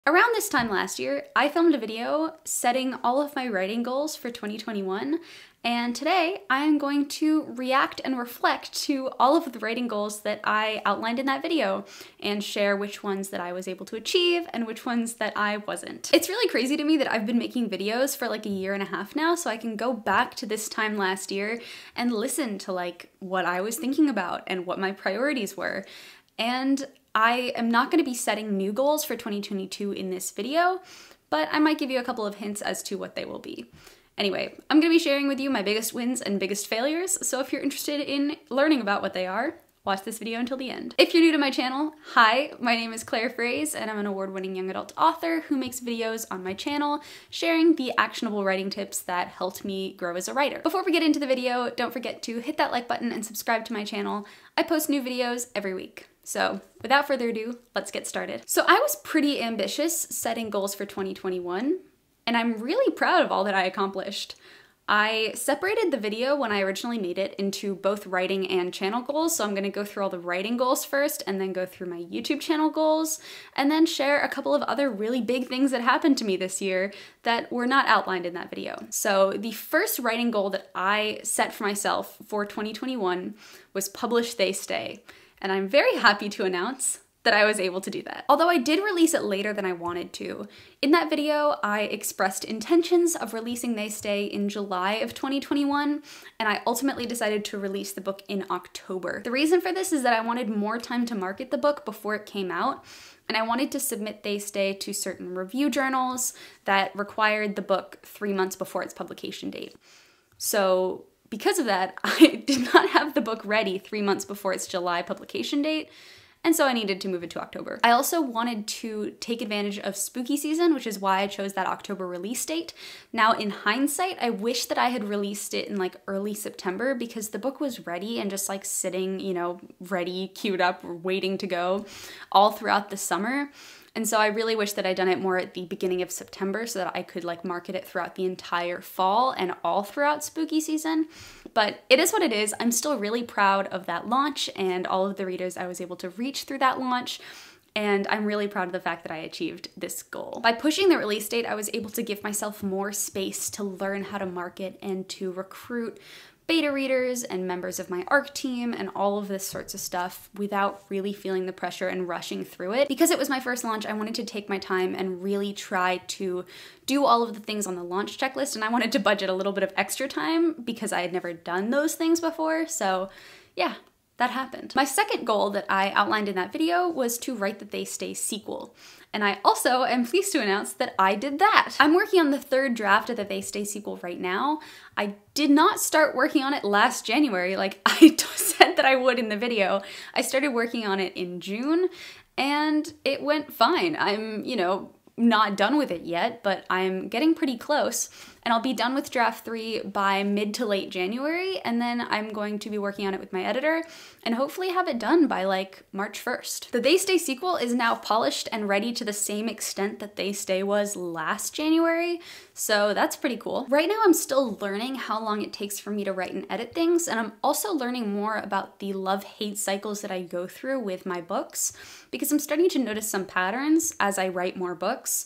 Around this time last year, I filmed a video setting all of my writing goals for 2021, and today I am going to react and reflect to all of the writing goals that I outlined in that video and share which ones that I was able to achieve and which ones that I wasn't. It's really crazy to me that I've been making videos for like a year and a half now, so I can go back to this time last year and listen to like what I was thinking about and what my priorities were. And I am not going to be setting new goals for 2022 in this video, but I might give you a couple of hints as to what they will be. Anyway, I'm going to be sharing with you my biggest wins and biggest failures, so if you're interested in learning about what they are, watch this video until the end. If you're new to my channel, hi, my name is Claire Fraze, and I'm an award-winning young adult author who makes videos on my channel sharing the actionable writing tips that helped me grow as a writer. Before we get into the video, don't forget to hit that like button and subscribe to my channel. I post new videos every week. So without further ado, let's get started. So I was pretty ambitious setting goals for 2021, and I'm really proud of all that I accomplished. I separated the video when I originally made it into both writing and channel goals, so I'm gonna go through all the writing goals first and then go through my YouTube channel goals, and then share a couple of other really big things that happened to me this year that were not outlined in that video. So the first writing goal that I set for myself for 2021 was publish They Stay. And I'm very happy to announce that I was able to do that. Although I did release it later than I wanted to. In that video, I expressed intentions of releasing They Stay in July of 2021, and I ultimately decided to release the book in October. The reason for this is that I wanted more time to market the book before it came out, and I wanted to submit They Stay to certain review journals that required the book 3 months before its publication date. So because of that, I did not have the book ready 3 months before its July publication date, and so I needed to move it to October. I also wanted to take advantage of spooky season, which is why I chose that October release date. Now, in hindsight, I wish that I had released it in like early September because the book was ready and just like sitting, you know, ready, queued up, waiting to go all throughout the summer. And so I really wish that I'd done it more at the beginning of September so that I could like market it throughout the entire fall and all throughout spooky season. But it is what it is. I'm still really proud of that launch and all of the readers I was able to reach through that launch. And I'm really proud of the fact that I achieved this goal. By pushing the release date, I was able to give myself more space to learn how to market and to recruit beta readers and members of my ARC team and all of this sorts of stuff without really feeling the pressure and rushing through it. Because it was my first launch, I wanted to take my time and really try to do all of the things on the launch checklist, and I wanted to budget a little bit of extra time because I had never done those things before, so yeah. That happened. My second goal that I outlined in that video was to write the They Stay sequel. And I also am pleased to announce that I did that. I'm working on the third draft of the They Stay sequel right now. I did not start working on it last January like I said that I would in the video. I started working on it in June and it went fine. I'm, you know, not done with it yet, but I'm getting pretty close. And I'll be done with draft 3 by mid to late January, and then I'm going to be working on it with my editor and hopefully have it done by like March 1st. The They Stay sequel is now polished and ready to the same extent that They Stay was last January, so that's pretty cool. Right now I'm still learning how long it takes for me to write and edit things, and I'm also learning more about the love-hate cycles that I go through with my books, because I'm starting to notice some patterns as I write more books.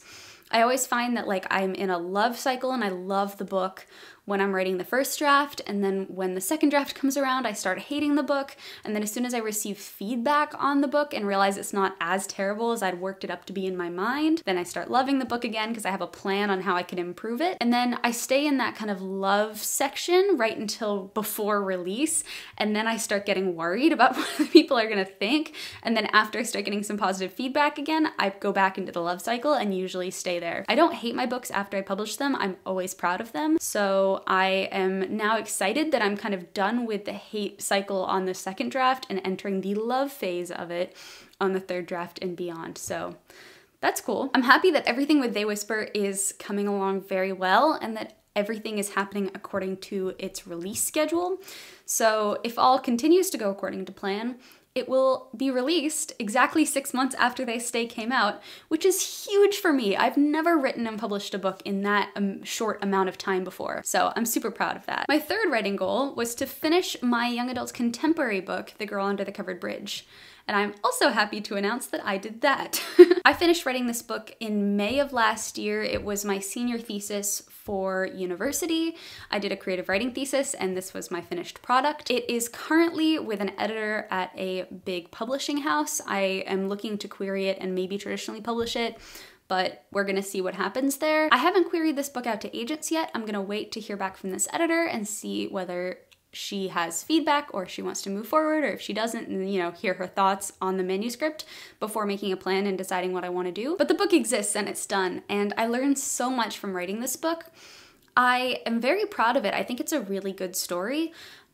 I always find that like I'm in a love cycle and I love the book when I'm writing the first draft, and then when the second draft comes around, I start hating the book, and then as soon as I receive feedback on the book and realize it's not as terrible as I'd worked it up to be in my mind, then I start loving the book again because I have a plan on how I can improve it, and then I stay in that kind of love section right until before release, and then I start getting worried about what other people are gonna think, and then after I start getting some positive feedback again, I go back into the love cycle and usually stay there. I don't hate my books after I publish them. I'm always proud of them, so I am now excited that I'm kind of done with the hate cycle on the second draft and entering the love phase of it on the third draft and beyond. So that's cool. I'm happy that everything with They Whisper is coming along very well and that everything is happening according to its release schedule. So if all continues to go according to plan, it will be released exactly 6 months after They Stay came out, which is huge for me. I've never written and published a book in that short amount of time before, so I'm super proud of that. My third writing goal was to finish my young adult contemporary book, The Girl Under the Covered Bridge. And I'm also happy to announce that I did that. I finished writing this book in May of last year. It was my senior thesis for university. I did a creative writing thesis, and this was my finished product. It is currently with an editor at a big publishing house. I am looking to query it and maybe traditionally publish it, but we're gonna see what happens there. I haven't queried this book out to agents yet. I'm gonna wait to hear back from this editor and see whether she has feedback or she wants to move forward, or if she doesn't, and hear her thoughts on the manuscript before making a plan and deciding what I want to do. But the book exists and it's done, and I learned so much from writing this book. I am very proud of it. I think it's a really good story.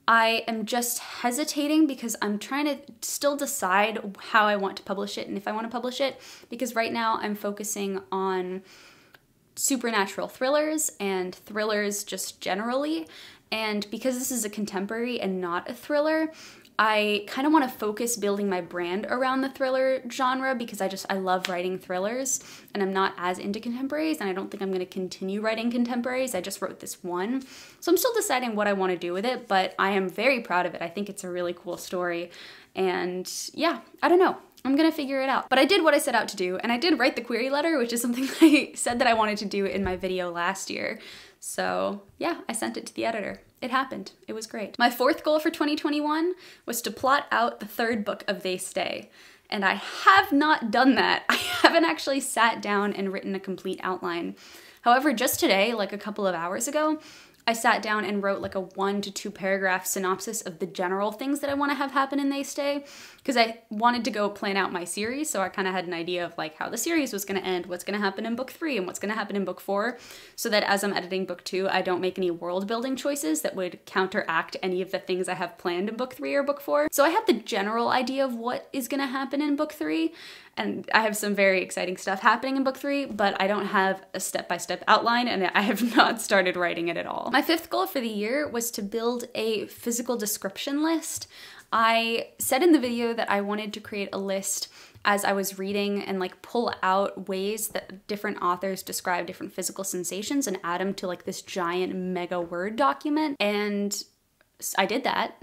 I am just hesitating because I'm trying to still decide how I want to publish it and if I want to publish it, because right now I'm focusing on supernatural thrillers and thrillers just generally. And because this is a contemporary and not a thriller, I kind of want to focus building my brand around the thriller genre, because I love writing thrillers, and I'm not as into contemporaries, and I don't think I'm going to continue writing contemporaries. I just wrote this one. So I'm still deciding what I want to do with it, but I am very proud of it. I think it's a really cool story. And yeah, I don't know. I'm gonna figure it out. But I did what I set out to do, and I did write the query letter, which is something I said that I wanted to do in my video last year. So yeah, I sent it to the editor. It happened. It was great. My fourth goal for 2021 was to plot out the third book of They Stay. And I have not done that. I haven't actually sat down and written a complete outline. However, just today, like a couple of hours ago, I sat down and wrote like a 1 to 2 paragraph synopsis of the general things that I want to have happen in They Stay, because I wanted to go plan out my series, so I kind of had an idea of like how the series was going to end, what's going to happen in book 3 and what's going to happen in book 4, so that as I'm editing book 2, I don't make any world building choices that would counteract any of the things I have planned in book 3 or book 4. So I have the general idea of what is going to happen in book 3, and I have some very exciting stuff happening in book 3, but I don't have a step-by-step outline, and I have not started writing it at all. My fifth goal for the year was to build a physical description list. I said in the video that I wanted to create a list as I was reading and like pull out ways that different authors describe different physical sensations and add them to like this giant mega Word document, and I did that.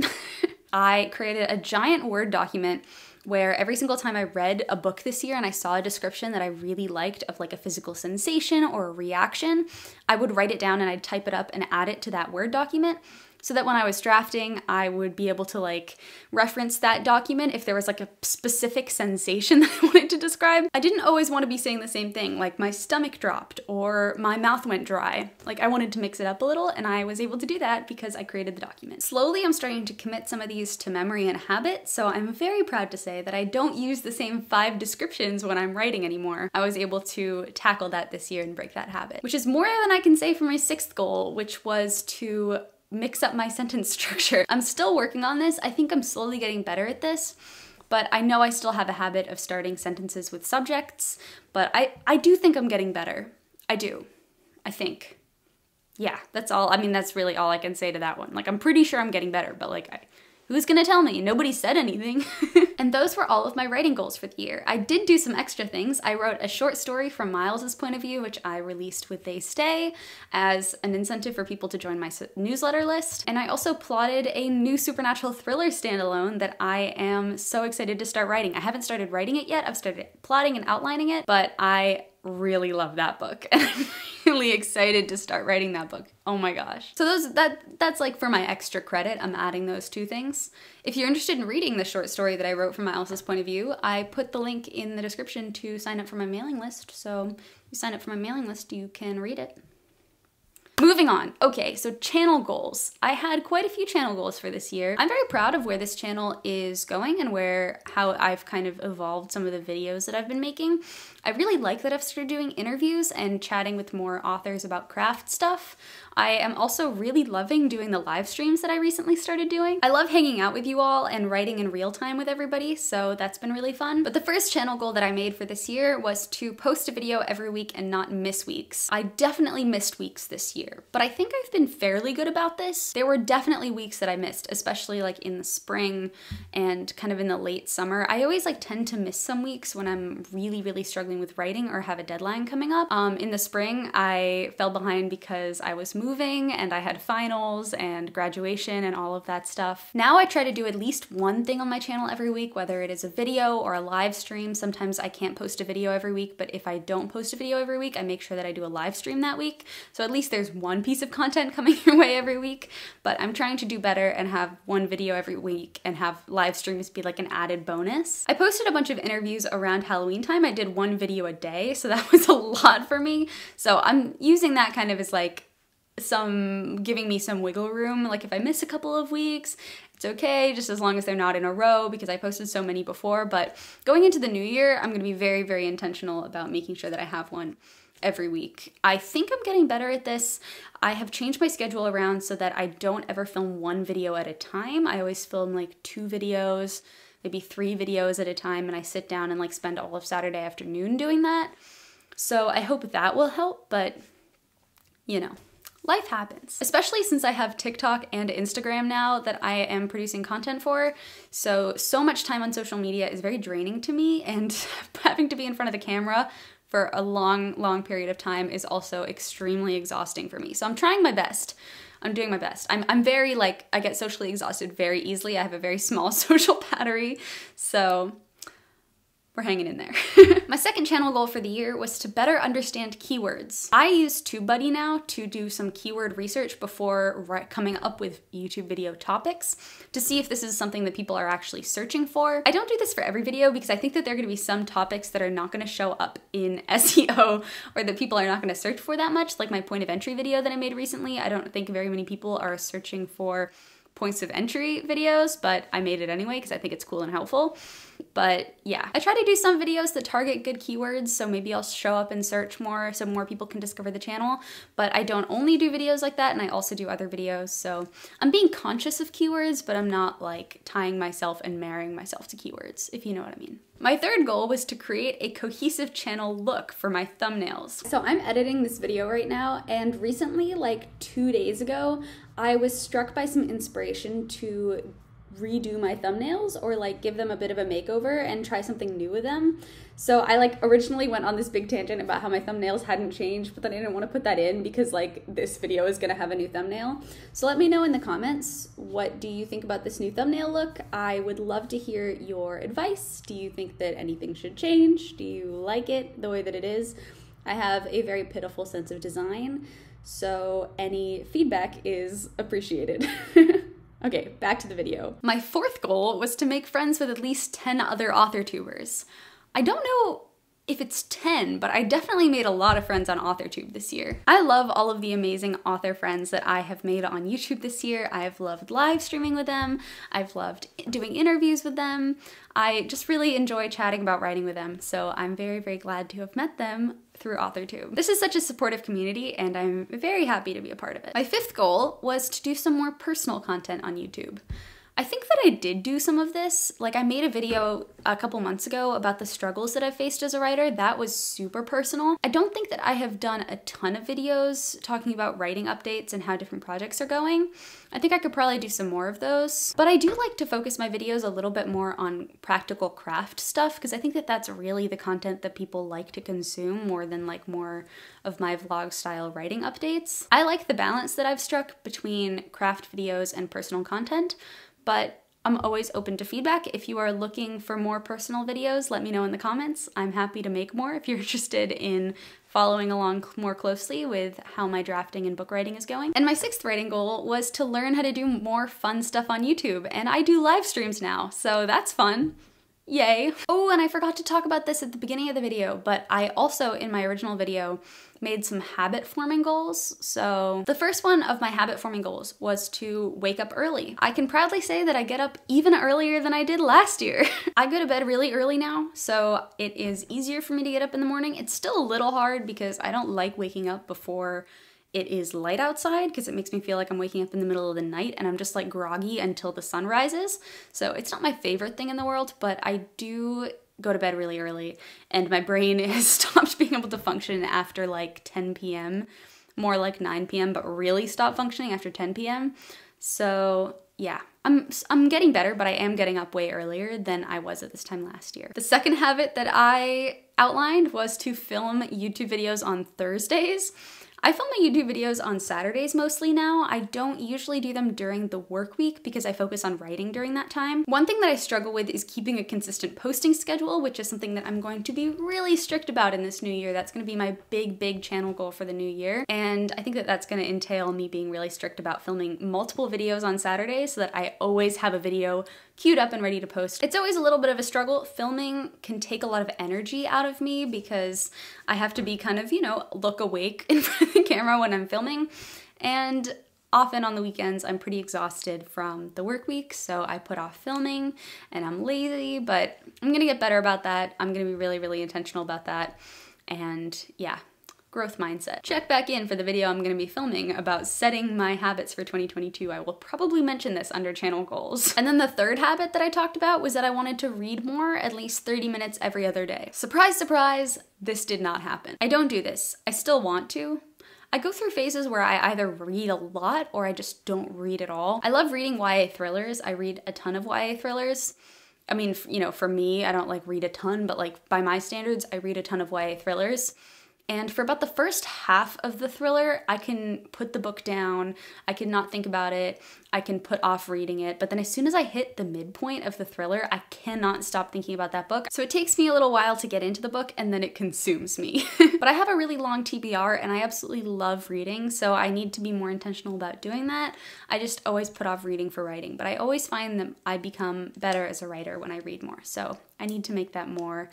I created a giant Word document where every single time I read a book this year and I saw a description that I really liked of like a physical sensation or a reaction, I would write it down and I'd type it up and add it to that Word document, so that when I was drafting, I would be able to like reference that document if there was like a specific sensation that I wanted to describe. I didn't always want to be saying the same thing, like my stomach dropped or my mouth went dry. Like I wanted to mix it up a little, and I was able to do that because I created the document. Slowly, I'm starting to commit some of these to memory and habit, so I'm very proud to say that I don't use the same 5 descriptions when I'm writing anymore. I was able to tackle that this year and break that habit, which is more than I can say for my 6th goal, which was to mix up my sentence structure. I'm still working on this. I think I'm slowly getting better at this, but I know I still have a habit of starting sentences with subjects, but I do think I'm getting better. I do. I think. Yeah, that's all. I mean, that's really all I can say to that one. Like, I'm pretty sure I'm getting better, but like, who's gonna tell me? Nobody said anything. And those were all of my writing goals for the year. I did do some extra things. I wrote a short story from Miles's point of view, which I released with They Stay as an incentive for people to join my newsletter list. And I also plotted a new supernatural thriller standalone that I am so excited to start writing. I haven't started writing it yet. I've started plotting and outlining it, but I really love that book, and I'm really excited to start writing that book. Oh my gosh. So that's like for my extra credit, I'm adding those 2 things. If you're interested in reading the short story that I wrote from Alice's point of view, I put the link in the description to sign up for my mailing list. So if you sign up for my mailing list, you can read it. Moving on. Okay, so channel goals. I had quite a few channel goals for this year. I'm very proud of where this channel is going and how I've kind of evolved some of the videos that I've been making. I really like that I've started doing interviews and chatting with more authors about craft stuff. I am also really loving doing the live streams that I recently started doing. I love hanging out with you all and writing in real time with everybody, so that's been really fun. But the first channel goal that I made for this year was to post a video every week and not miss weeks. I definitely missed weeks this year. year, but I think I've been fairly good about this. There were definitely weeks that I missed, especially like in the spring and kind of in the late summer. I always like tend to miss some weeks when I'm really struggling with writing or have a deadline coming up. In the spring, I fell behind because I was moving and I had finals and graduation and all of that stuff. Now I try to do at least one thing on my channel every week, whether it is a video or a live stream. Sometimes I can't post a video every week, but if I don't post a video every week, I make sure that I do a live stream that week. So at least there's one piece of content coming your way every week, but I'm trying to do better and have one video every week and have live streams be like an added bonus. I posted a bunch of interviews around Halloween time. I did one video a day, so that was a lot for me. So I'm using that kind of as like giving me some wiggle room. Like if I miss a couple of weeks, it's okay, just as long as they're not in a row, because I posted so many before. But going into the new year, I'm gonna be very intentional about making sure that I have one every week. I think I'm getting better at this. I have changed my schedule around so that I don't ever film one video at a time. I always film like 2 videos, maybe 3 videos at a time, and I sit down and like spend all of Saturday afternoon doing that. So I hope that will help, but you know, life happens. Especially since I have TikTok and Instagram now that I am producing content for. So much time on social media is very draining to me, and having to be in front of the camera for a long period of time is also extremely exhausting for me. So I'm trying my best. I'm doing my best. I'm very like, I get socially exhausted very easily. I have a very small social battery, so we're hanging in there. My second channel goal for the year was to better understand keywords. I use TubeBuddy now to do some keyword research before coming up with YouTube video topics to see if this is something that people are actually searching for. I don't do this for every video because I think that there are gonna be some topics that are not gonna show up in SEO or that people are not gonna search for that much, like my point of entry video that I made recently. I don't think very many people are searching for points of entry videos, but I made it anyway because I think it's cool and helpful. But yeah, I try to do some videos that target good keywords, so maybe I'll show up and search more so more people can discover the channel. But I don't only do videos like that, and I also do other videos, so I'm being conscious of keywords, but I'm not like tying myself and marrying myself to keywords, if you know what I mean. My third goal was to create a cohesive channel look for my thumbnails. So I'm editing this video right now, and recently, like 2 days ago, I was struck by some inspiration to redo my thumbnails or like give them a bit of a makeover and try something new with them. So I like originally went on this big tangent about how my thumbnails hadn't changed, but then I didn't want to put that in because like this video is gonna have a new thumbnail. So let me know in the comments, what do you think about this new thumbnail look? I would love to hear your advice. Do you think that anything should change? Do you like it the way that it is? I have a very pitiful sense of design, so any feedback is appreciated. Okay, back to the video. My fourth goal was to make friends with at least 10 other AuthorTubers. I don't know if it's 10, but I definitely made a lot of friends on AuthorTube this year. I love all of the amazing author friends that I have made on YouTube this year. I've loved live streaming with them. I've loved doing interviews with them. I just really enjoy chatting about writing with them, so I'm very glad to have met them through AuthorTube. This is such a supportive community, and I'm very happy to be a part of it. My fifth goal was to do some more personal content on YouTube. I think that I did do some of this. Like I made a video a couple months ago about the struggles that I faced as a writer. That was super personal. I don't think that I have done a ton of videos talking about writing updates and how different projects are going. I think I could probably do some more of those. But I do like to focus my videos a little bit more on practical craft stuff because I think that that's really the content that people like to consume more than like more of my vlog style writing updates. I like the balance that I've struck between craft videos and personal content, but I'm always open to feedback. If you are looking for more personal videos, let me know in the comments. I'm happy to make more if you're interested in following along more closely with how my drafting and book writing is going. And my sixth writing goal was to learn how to do more fun stuff on YouTube, and I do live streams now, so that's fun. Yay. Oh, and I forgot to talk about this at the beginning of the video, but I also, in my original video, made some habit forming goals. So the first one of my habit forming goals was to wake up early. I can proudly say that I get up even earlier than I did last year. I go to bed really early now, so it is easier for me to get up in the morning. It's still a little hard because I don't like waking up before it is light outside because it makes me feel like I'm waking up in the middle of the night and I'm just like groggy until the sun rises. So it's not my favorite thing in the world, but I do go to bed really early and my brain has stopped being able to function after like 10 p.m. more like 9 p.m., but really stop functioning after 10 p.m. So yeah, I'm getting better, but I am getting up way earlier than I was at this time last year. The second habit that I outlined was to film YouTube videos on Thursdays. I film my YouTube videos on Saturdays mostly now. I don't usually do them during the work week because I focus on writing during that time. One thing that I struggle with is keeping a consistent posting schedule, which is something that I'm going to be really strict about in this new year. That's going to be my big channel goal for the new year. And I think that that's going to entail me being really strict about filming multiple videos on Saturdays so that I always have a video queued up and ready to post. It's always a little bit of a struggle. Filming can take a lot of energy out of me because I have to be kind of, you know, look awake in front of the camera when I'm filming. And often on the weekends, I'm pretty exhausted from the work week, so I put off filming and I'm lazy, but I'm gonna get better about that. I'm gonna be really intentional about that. And yeah, growth mindset. Check back in for the video I'm gonna be filming about setting my habits for 2022. I will probably mention this under channel goals. And then the third habit that I talked about was that I wanted to read more, at least 30 minutes every other day. Surprise, surprise, this did not happen. I don't do this. I still want to. I go through phases where I either read a lot or I just don't read at all. I love reading YA thrillers. I read a ton of YA thrillers. I mean, you know, for me, I don't like read a ton, but like by my standards, I read a ton of YA thrillers. And for about the first half of the thriller, I can put the book down, I can not think about it, I can put off reading it, but then as soon as I hit the midpoint of the thriller, I cannot stop thinking about that book. So it takes me a little while to get into the book and then it consumes me. But I have a really long TBR and I absolutely love reading, so I need to be more intentional about doing that. I just always put off reading for writing, but I always find that I become better as a writer when I read more, so I need to make that more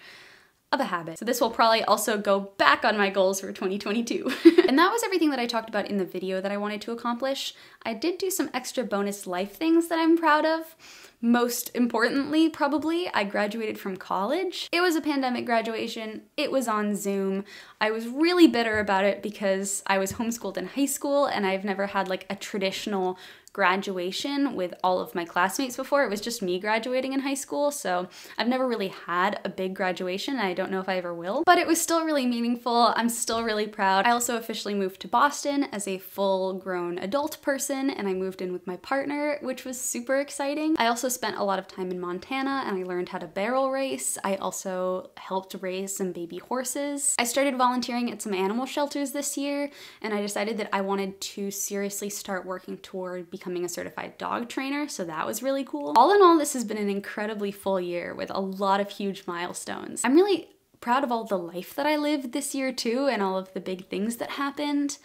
of a habit. So this will probably also go back on my goals for 2022. And that was everything that I talked about in the video that I wanted to accomplish. I did do some extra bonus life things that I'm proud of. Most importantly, probably, I graduated from college. It was a pandemic graduation. It was on Zoom. I was really bitter about it because I was homeschooled in high school and I've never had like a traditional graduation with all of my classmates before. It was just me graduating in high school, so I've never really had a big graduation and I don't know if I ever will, but it was still really meaningful. I'm still really proud. I also officially moved to Boston as a full-grown adult person and I moved in with my partner, which was super exciting. I also spent a lot of time in Montana and I learned how to barrel race. I also helped raise some baby horses. I started volunteering at some animal shelters this year and I decided that I wanted to seriously start working toward becoming a certified dog trainer, so that was really cool. All in all, this has been an incredibly full year with a lot of huge milestones. I'm really proud of all the life that I lived this year too and all of the big things that happened.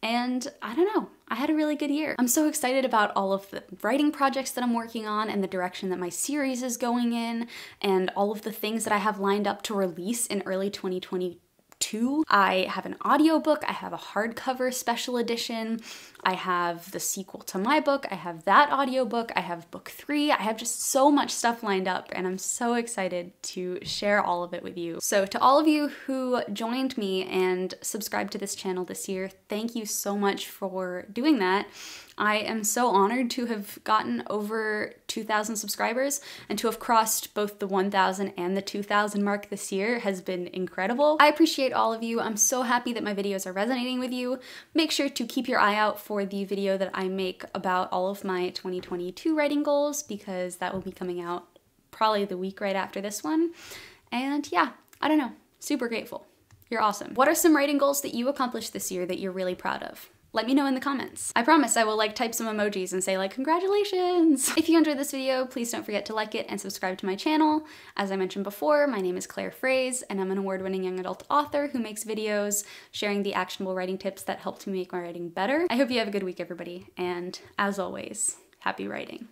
And I don't know, I had a really good year. I'm so excited about all of the writing projects that I'm working on and the direction that my series is going in and all of the things that I have lined up to release in early 2022. I have an audiobook, I have a hardcover special edition, I have the sequel to my book, I have that audiobook, I have book 3, I have just so much stuff lined up and I'm so excited to share all of it with you. So to all of you who joined me and subscribed to this channel this year, thank you so much for doing that. I am so honored to have gotten over 2,000 subscribers and to have crossed both the 1,000 and the 2,000 mark this year has been incredible. I appreciate all of you. I'm so happy that my videos are resonating with you. Make sure to keep your eye out for the video that I make about all of my 2022 writing goals because that will be coming out probably the week right after this one. And yeah, I don't know, super grateful. You're awesome. What are some writing goals that you accomplished this year that you're really proud of? Let me know in the comments. I promise I will like type some emojis and say like, congratulations! If you enjoyed this video, please don't forget to like it and subscribe to my channel. As I mentioned before, my name is Claire Fraze and I'm an award-winning young adult author who makes videos sharing the actionable writing tips that helped me make my writing better. I hope you have a good week, everybody, and as always, happy writing.